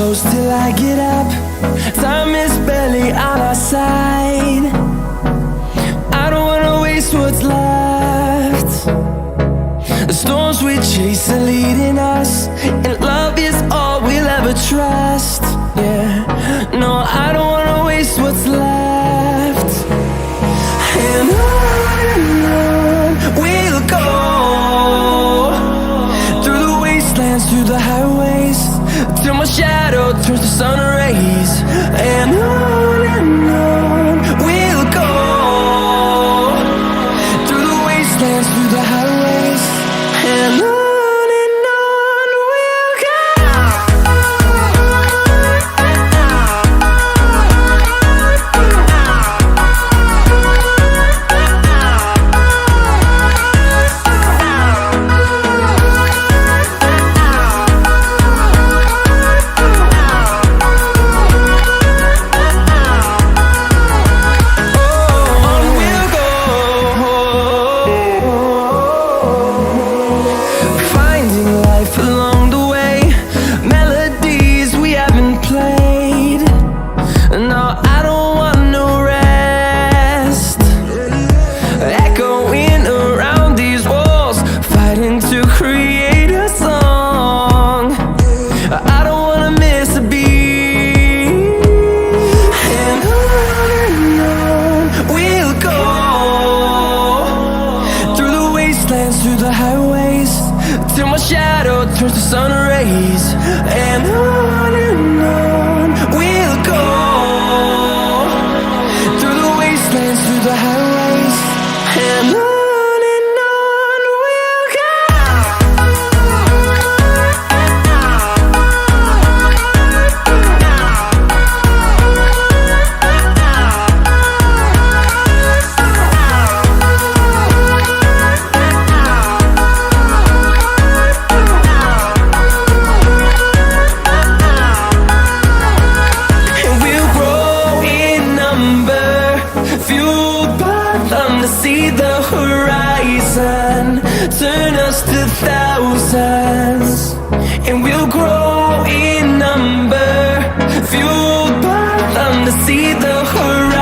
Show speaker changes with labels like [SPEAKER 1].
[SPEAKER 1] close till I get up. Time is barely on our side. I don't wanna waste what's left. The storms we chase are leading us, and love is all we'll ever trust. Yeah, no, I don't wanna waste what's left. And on we'll go, through the wastelands, through the highways, till my shadow turns to sun rays. And on we'll go, through the wastelands, through the highways, and on we'll go. Through the highways, till my shadow turns to sun rays. And on we'll go, through the wastelands, through the highways, and on we'll go. See the horizon turn us to thousands, and we'll grow in number, fueled by them to see the horizon.